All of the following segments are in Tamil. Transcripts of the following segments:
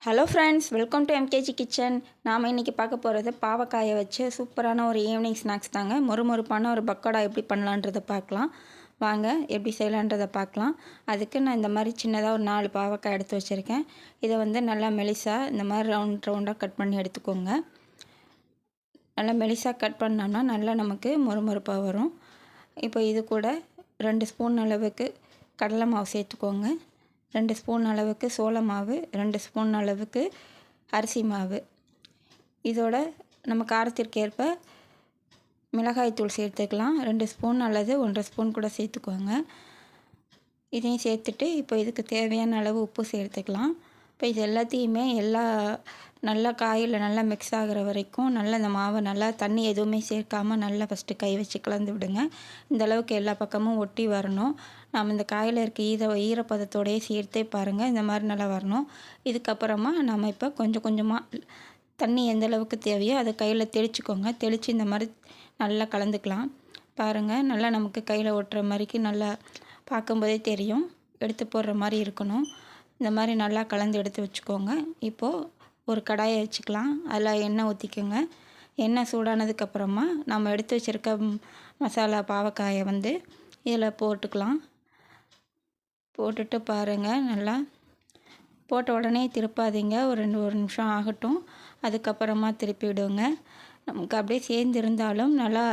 Hello friends, welcome to MKG kitchen. நாம் இன்றைக்கி பார்க்க போகிறது பாவக்காயை வச்சு சூப்பரான ஒரு ஈவினிங் ஸ்நாக்ஸ் தாங்க. மொறுமொறுப்பான ஒரு பக்கோடா எப்படி பண்ணலான்றதை பார்க்கலாம். வாங்க எப்படி செய்யலான்றதை பார்க்கலாம். அதுக்கு நான் இந்த மாதிரி சின்னதாக ஒரு 4 பாவக்காய் எடுத்து வச்சுருக்கேன். இதை நல்லா மெலிசாக இந்த மாதிரி ரவுண்டாக கட் பண்ணி எடுத்துக்கோங்க. நல்லா மெலிசாக கட் பண்ணோம்னா நல்லா நமக்கு மொறுமொறுப்பாக வரும். இப்போ இது கூட 2 ஸ்பூன் அளவுக்கு கடலை மாவு சேர்த்துக்கோங்க. 2 ஸ்பூன் அளவுக்கு சோள மாவு, 2 ஸ்பூன் அளவுக்கு அரிசி மாவு. இதோட நம்ம காரத்திற்கு ஏற்ப மிளகாய்த்தூள் சேர்த்துக்கலாம். 2 ஸ்பூன் அல்லது 1 ஸ்பூன் கூட சேர்த்துக்கோங்க. இதையும் சேர்த்துட்டு இப்போ இதுக்கு தேவையான அளவு உப்பு சேர்த்துக்கலாம். இப்போ இது எல்லாத்தையுமே நல்லா காயில் நல்லா மிக்ஸ் ஆகிற வரைக்கும் நல்லா இந்த மாவை நல்லா தண்ணி எதுவுமே சேர்க்காமல் நல்லா ஃபஸ்ட்டு கை வச்சு கலந்து விடுங்க. இந்த அளவுக்கு எல்லா பக்கமும் ஒட்டி வரணும். நம்ம இந்த காயில் இருக்க ஈரப்பதத்தோடையே சேர்த்தே பாருங்கள், இந்த மாதிரி நல்லா வரணும். இதுக்கப்புறமா நம்ம இப்போ கொஞ்சம் கொஞ்சமாக தண்ணி எந்த அளவுக்கு தேவையோ அதை கையில் தெளிச்சுக்கோங்க. தெளித்து இந்த மாதிரி நல்லா கலந்துக்கலாம். பாருங்கள், நல்லா நமக்கு கையில் ஒட்டுற மாதிரிக்கு நல்லா பார்க்கும்போதே தெரியும். எடுத்து போடுற மாதிரி இருக்கணும். இந்த மாதிரி நல்லா கலந்து எடுத்து வச்சுக்கோங்க. இப்போது ஒரு கடாயை வச்சுக்கலாம். அதில் எண்ணெய் ஊற்றிக்கோங்க. எண்ணெய் சூடானதுக்கப்புறமா நம்ம எடுத்து வச்சுருக்க மசாலா பாவக்காயை இதில் போட்டுக்கலாம். போட்டுட்டு பாருங்கள், நல்லா போட்ட உடனே திருப்பாதீங்க. ஒரு நிமிஷம் ஆகட்டும். அதுக்கப்புறமா திருப்பி விடுங்க. நமக்கு அப்படியே சேர்ந்து இருந்தாலும் நல்லா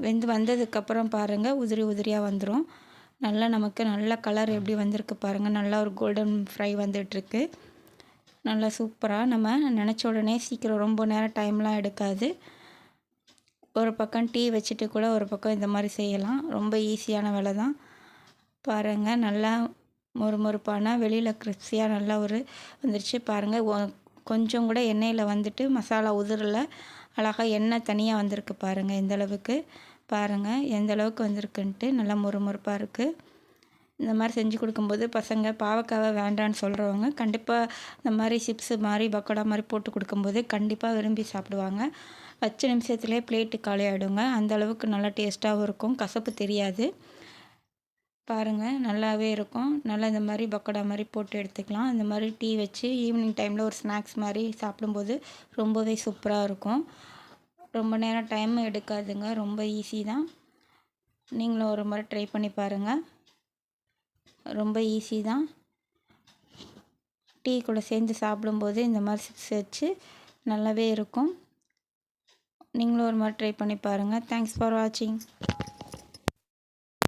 வெந்து வந்ததுக்கப்புறம் பாருங்கள், உதிரி உதிரியாக வந்துடும். நல்லா நமக்கு நல்ல கலர் எப்படி வந்திருக்கு பாருங்கள். நல்லா ஒரு கோல்டன் ஃப்ரை வந்துட்டுருக்கு. நல்லா சூப்பராக நம்ம நினச்ச உடனே சீக்கிரம் ரொம்ப நேரம் டைம்லாம் எடுக்காது. ஒரு பக்கம் டீ வச்சுட்டு கூட ஒரு பக்கம் இந்த மாதிரி செய்யலாம். ரொம்ப ஈஸியான வேலை தான். பாருங்கள், நல்லா மொறுமொறுப்பான வெளியில் கிறிஸ்பியாக நல்லா வந்துருச்சு பாருங்கள். கொஞ்சம் கூட எண்ணெயில் மசாலா உதிரலை. அழகாக எண்ணெய் தனியாக வந்திருக்கு பாருங்கள். இந்த அளவுக்கு பாருங்கள் எந்த அளவுக்கு வந்திருக்குன்ட்டு. நல்லா மொறுமொறுப்பாக இருக்குது. இந்த மாதிரி செஞ்சு கொடுக்கும்போது பசங்க பாவக்காவை வேண்டான்னு சொல்கிறவங்க கண்டிப்பாக இந்த மாதிரி சிப்ஸு மாதிரி பக்கோடா மாதிரி போட்டு கொடுக்கும்போது கண்டிப்பாக விரும்பி சாப்பிடுவாங்க. 10 நிமிஷத்துலேயே பிளேட்டு காலி ஆகிடுங்க. அந்த அளவுக்கு நல்லா டேஸ்ட்டாகவும் இருக்கும், கசப்பு தெரியாது. பாருங்கள், நல்லாவே இருக்கும். நல்லா இந்த மாதிரி பக்கோடா மாதிரி போட்டு எடுத்துக்கலாம். இந்த மாதிரி டீ வச்சு ஈவினிங் டைமில் ஒரு ஸ்நாக்ஸ் மாதிரி சாப்பிடும்போது ரொம்பவே சூப்பராக இருக்கும். ரொம்ப நேரம் டைம் எடுக்காதுங்க. ரொம்ப ஈஸி தான். நீங்களும் ஒரு முறை ட்ரை பண்ணி பாருங்கள். ரொம்ப ஈஸி தான். டீ கூட சேர்ந்து சாப்பிடும்போது இந்த மாதிரி சிப்ஸ் வச்சு நல்லாவே இருக்கும். நீங்களும் ஒரு முறை ட்ரை பண்ணி பாருங்கள். தேங்க்ஸ் ஃபார் வாட்சிங்.